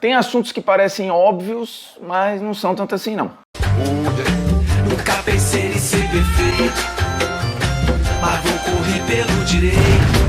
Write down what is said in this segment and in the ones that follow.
Tem assuntos que parecem óbvios, mas não são tanto assim, não. Nunca pensei em ser perfeito, mas vou correr pelo direito.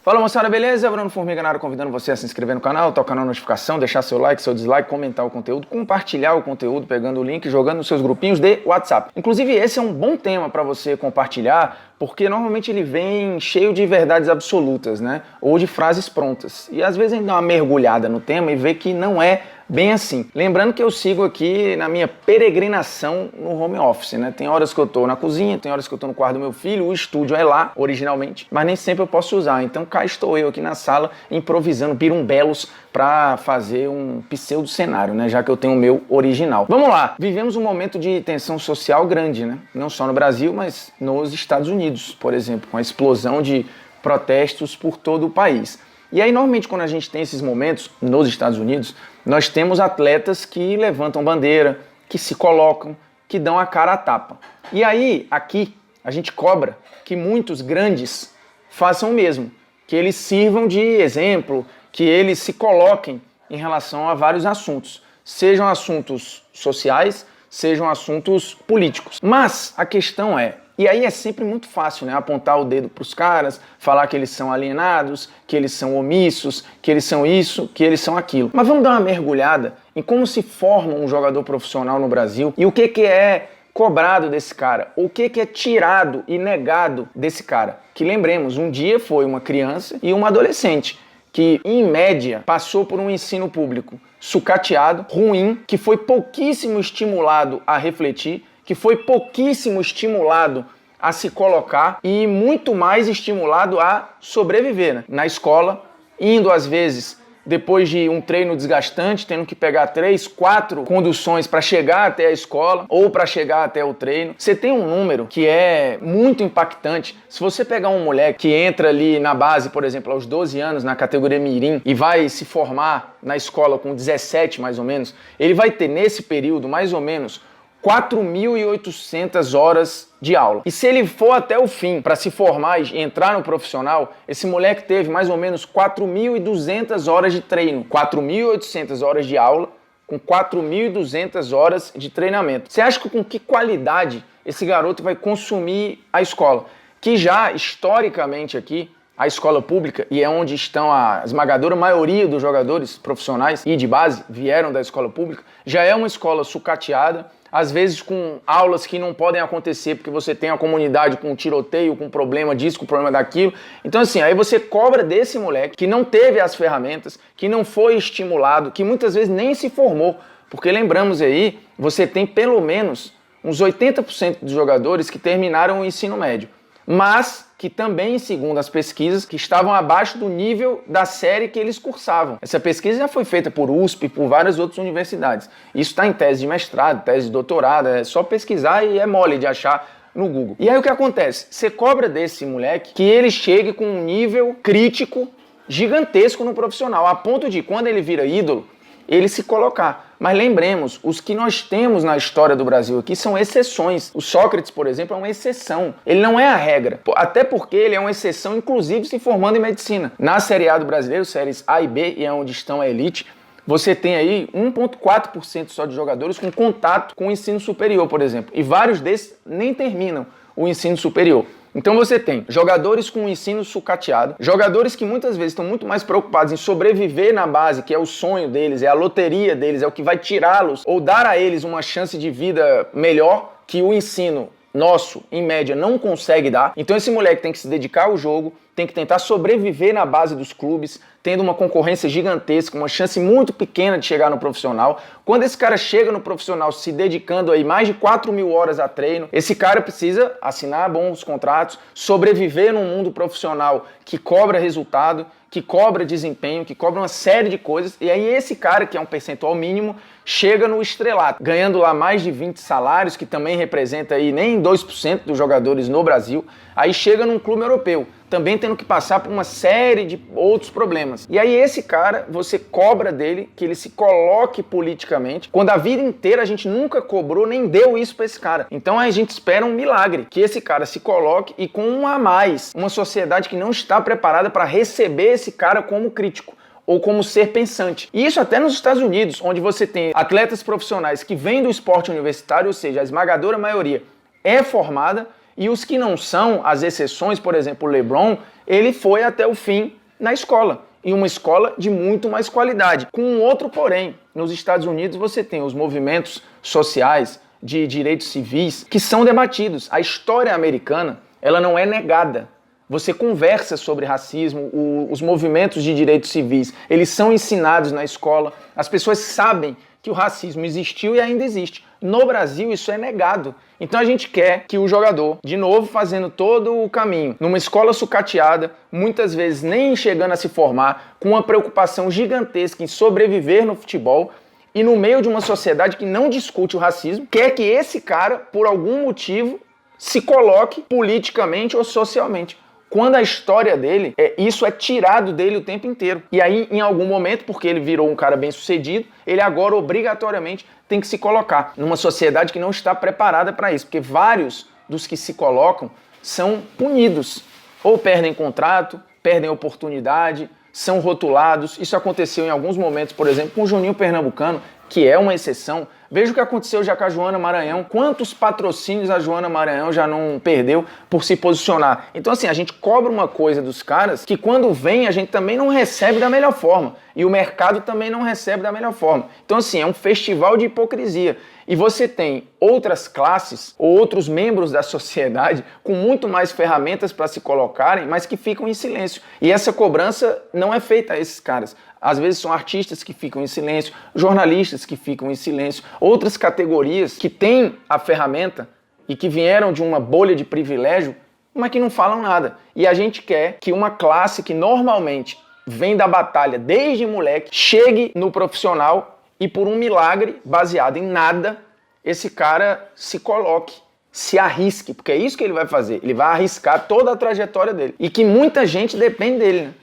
Fala moçada, beleza? Bruno Formiga na área, convidando você a se inscrever no canal, tocar na notificação, deixar seu like, seu dislike, comentar o conteúdo, compartilhar o conteúdo, pegando o link e jogando nos seus grupinhos de WhatsApp. Inclusive esse é um bom tema para você compartilhar, porque normalmente ele vem cheio de verdades absolutas, né? Ou de frases prontas. E às vezes a gente dá uma mergulhada no tema e vê que não é bem assim. Lembrando que eu sigo aqui na minha peregrinação no home office, né? Tem horas que eu tô na cozinha, tem horas que eu tô no quarto do meu filho, o estúdio é lá, originalmente, mas nem sempre eu posso usar. Então cá estou eu aqui na sala, improvisando pirumbelos para fazer um pseudo cenário, né? Já que eu tenho o meu original. Vamos lá! Vivemos um momento de tensão social grande, né? Não só no Brasil, mas nos Estados Unidos, por exemplo, com a explosão de protestos por todo o país. E aí, normalmente, quando a gente tem esses momentos nos Estados Unidos, nós temos atletas que levantam bandeira, que se colocam, que dão a cara à tapa. E aí, aqui, a gente cobra que muitos grandes façam o mesmo, que eles sirvam de exemplo, que eles se coloquem em relação a vários assuntos, sejam assuntos sociais, sejam assuntos políticos. Mas a questão é, e aí é sempre muito fácil, né? Apontar o dedo para os caras, falar que eles são alienados, que eles são omissos, que eles são isso, que eles são aquilo. Mas vamos dar uma mergulhada em como se forma um jogador profissional no Brasil e o que é cobrado desse cara, o que é tirado e negado desse cara. Que lembremos, um dia foi uma criança e uma adolescente que, em média, passou por um ensino público sucateado, ruim, que foi pouquíssimo estimulado a refletir, que foi pouquíssimo estimulado a se colocar e muito mais estimulado a sobreviver, né? Na escola, indo às vezes depois de um treino desgastante, tendo que pegar 3, 4 conduções para chegar até a escola ou para chegar até o treino. Você tem um número que é muito impactante. Se você pegar um moleque que entra ali na base, por exemplo, aos 12 anos, na categoria mirim, e vai se formar na escola com 17 mais ou menos, ele vai ter nesse período mais ou menos 4.800 horas de aula. E se ele for até o fim para se formar e entrar no profissional, esse moleque teve mais ou menos 4.200 horas de treino, 4.800 horas de aula com 4.200 horas de treinamento. Você acha que com que qualidade esse garoto vai consumir a escola? Que já, historicamente aqui, a escola pública, e é onde estão a esmagadora maioria dos jogadores profissionais e de base, vieram da escola pública, já é uma escola sucateada, às vezes com aulas que não podem acontecer porque você tem a comunidade com tiroteio, com problema disso, com problema daquilo. Então assim, aí você cobra desse moleque que não teve as ferramentas, que não foi estimulado, que muitas vezes nem se formou. Porque lembramos aí, você tem pelo menos uns 80% dos jogadores que terminaram o ensino médio, mas que também, segundo as pesquisas, que estavam abaixo do nível da série que eles cursavam. Essa pesquisa já foi feita por USP e por várias outras universidades. Isso está em tese de mestrado, tese de doutorado, é só pesquisar e é mole de achar no Google. E aí o que acontece? Você cobra desse moleque que ele chegue com um nível crítico gigantesco no profissional, a ponto de, quando ele vira ídolo, ele se colocar. Mas lembremos, os que nós temos na história do Brasil aqui são exceções. O Sócrates, por exemplo, é uma exceção. Ele não é a regra. Até porque ele é uma exceção, inclusive se formando em medicina. Na Série A do brasileiro, séries A e B, e é onde estão a elite, você tem aí 1,4% só de jogadores com contato com o ensino superior, por exemplo. E vários desses nem terminam o ensino superior. Então você tem jogadores com ensino sucateado, jogadores que muitas vezes estão muito mais preocupados em sobreviver na base, que é o sonho deles, é a loteria deles, é o que vai tirá-los ou dar a eles uma chance de vida melhor que o ensino nosso, em média, não consegue dar. Então esse moleque tem que se dedicar ao jogo, tem que tentar sobreviver na base dos clubes, tendo uma concorrência gigantesca, uma chance muito pequena de chegar no profissional. Quando esse cara chega no profissional se dedicando aí mais de 4.000 horas a treino, esse cara precisa assinar bons contratos, sobreviver num mundo profissional que cobra resultado, que cobra desempenho, que cobra uma série de coisas, e aí esse cara, que é um percentual mínimo, chega no estrelato, ganhando lá mais de 20 salários, que também representa aí nem 2% dos jogadores no Brasil, aí chega num clube europeu, também tendo que passar por uma série de outros problemas. E aí esse cara, você cobra dele que ele se coloque politicamente, quando a vida inteira a gente nunca cobrou nem deu isso pra esse cara. Então a gente espera um milagre, que esse cara se coloque e com um a mais, uma sociedade que não está preparada para receber esse cara como crítico. ou como ser pensante. E isso até nos Estados Unidos, onde você tem atletas profissionais que vêm do esporte universitário, ou seja, a esmagadora maioria é formada, e os que não são, as exceções, por exemplo, o LeBron, ele foi até o fim na escola, em uma escola de muito mais qualidade. Com um outro porém, nos Estados Unidos você tem os movimentos sociais de direitos civis que são debatidos. A história americana, ela não é negada. Você conversa sobre racismo, os movimentos de direitos civis, eles são ensinados na escola, as pessoas sabem que o racismo existiu e ainda existe. No Brasil, isso é negado. Então a gente quer que o jogador, de novo fazendo todo o caminho, numa escola sucateada, muitas vezes nem chegando a se formar, com uma preocupação gigantesca em sobreviver no futebol, e no meio de uma sociedade que não discute o racismo, quer que esse cara, por algum motivo, se coloque politicamente ou socialmente. Quando a história dele, isso é tirado dele o tempo inteiro. E aí, em algum momento, porque ele virou um cara bem sucedido, ele agora obrigatoriamente tem que se colocar numa sociedade que não está preparada para isso. Porque vários dos que se colocam são punidos. Ou perdem contrato, perdem oportunidade, são rotulados. Isso aconteceu em alguns momentos, por exemplo, com o Juninho Pernambucano, que é uma exceção. Veja o que aconteceu já com a Joana Maranhão. Quantos patrocínios a Joana Maranhão já não perdeu por se posicionar? Então, assim, a gente cobra uma coisa dos caras que quando vem a gente também não recebe da melhor forma. E o mercado também não recebe da melhor forma. Então, assim, é um festival de hipocrisia. E você tem outras classes ou outros membros da sociedade com muito mais ferramentas para se colocarem, mas que ficam em silêncio. E essa cobrança não é feita a esses caras. Às vezes são artistas que ficam em silêncio, jornalistas que ficam em silêncio, outras categorias que têm a ferramenta e que vieram de uma bolha de privilégio, mas que não falam nada. E a gente quer que uma classe que normalmente vem da batalha desde moleque chegue no profissional e por um milagre, baseado em nada, esse cara se coloque, se arrisque, porque é isso que ele vai fazer. Ele vai arriscar toda a trajetória dele. E que muita gente depende dele, né?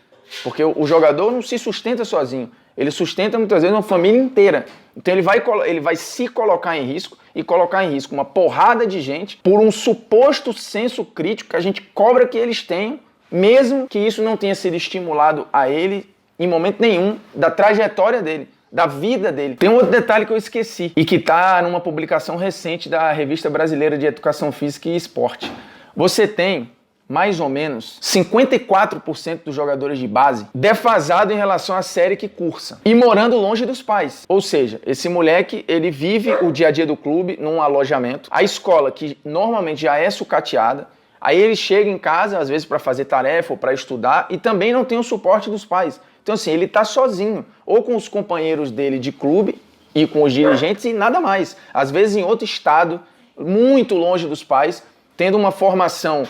Porque o jogador não se sustenta sozinho. Ele sustenta muitas vezes uma família inteira. Então ele vai se colocar em risco e colocar em risco uma porrada de gente por um suposto senso crítico que a gente cobra que eles tenham, mesmo que isso não tenha sido estimulado a ele em momento nenhum da trajetória dele, da vida dele. Tem um outro detalhe que eu esqueci e que está numa publicação recente da Revista Brasileira de Educação Física e Esporte. Você tem mais ou menos 54% dos jogadores de base defasado em relação à série que cursa e morando longe dos pais. Ou seja, esse moleque, ele vive o dia a dia do clube num alojamento, a escola que normalmente já é sucateada, aí ele chega em casa às vezes para fazer tarefa ou para estudar e também não tem o suporte dos pais. Então assim, ele está sozinho, ou com os companheiros dele de clube e com os dirigentes e nada mais. Às vezes em outro estado, muito longe dos pais, tendo uma formação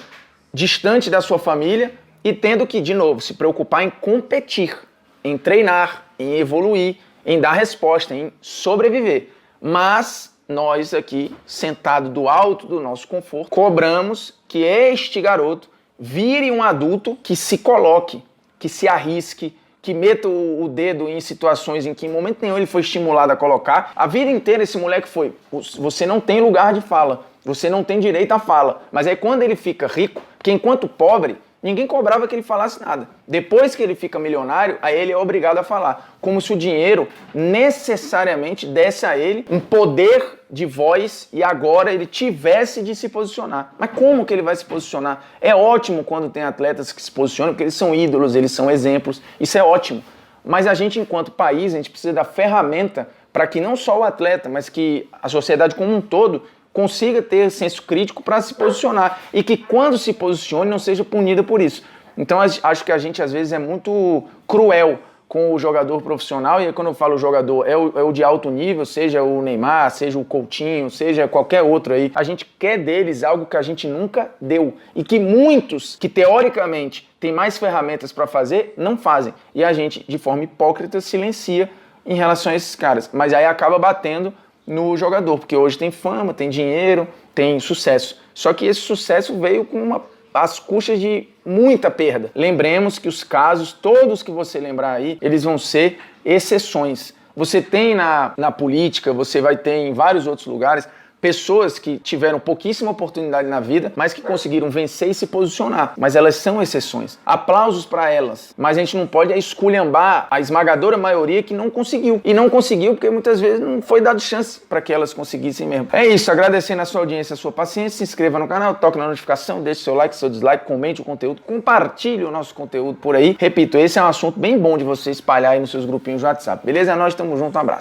distante da sua família e tendo que, de novo, se preocupar em competir, em treinar, em evoluir, em dar resposta, em sobreviver. Mas nós aqui, sentado do alto do nosso conforto, cobramos que este garoto vire um adulto que se coloque, que se arrisque, que meta o dedo em situações em que em momento nenhum ele foi estimulado a colocar. A vida inteira esse moleque foi, você não tem lugar de fala, você não tem direito à fala. Mas aí quando ele fica rico, que enquanto pobre, ninguém cobrava que ele falasse nada. Depois que ele fica milionário, aí ele é obrigado a falar. Como se o dinheiro necessariamente desse a ele um poder de voz e agora ele tivesse de se posicionar. Mas como que ele vai se posicionar? É ótimo quando tem atletas que se posicionam, porque eles são ídolos, eles são exemplos. Isso é ótimo. Mas a gente, enquanto país, a gente precisa da ferramenta para que não só o atleta, mas que a sociedade como um todo consiga ter senso crítico para se posicionar e que quando se posicione não seja punida por isso. Então acho que a gente às vezes é muito cruel com o jogador profissional, e aí quando eu falo jogador é o de alto nível, seja o Neymar, seja o Coutinho, seja qualquer outro aí, a gente quer deles algo que a gente nunca deu e que muitos que teoricamente têm mais ferramentas para fazer, não fazem. E a gente de forma hipócrita silencia em relação a esses caras, mas aí acaba batendo no jogador, porque hoje tem fama, tem dinheiro, tem sucesso. Só que esse sucesso veio com às custas de muita perda. Lembremos que os casos, todos que você lembrar aí, eles vão ser exceções. Você tem na política, você vai ter em vários outros lugares, pessoas que tiveram pouquíssima oportunidade na vida, mas que conseguiram vencer e se posicionar. Mas elas são exceções. Aplausos para elas. Mas a gente não pode esculhambar a esmagadora maioria que não conseguiu. E não conseguiu porque muitas vezes não foi dado chance para que elas conseguissem mesmo. É isso, agradecendo a sua audiência, a sua paciência, se inscreva no canal, toque na notificação, deixe seu like, seu dislike, comente o conteúdo, compartilhe o nosso conteúdo por aí. Repito, esse é um assunto bem bom de você espalhar aí nos seus grupinhos de WhatsApp, beleza? Nós estamos juntos, um abraço.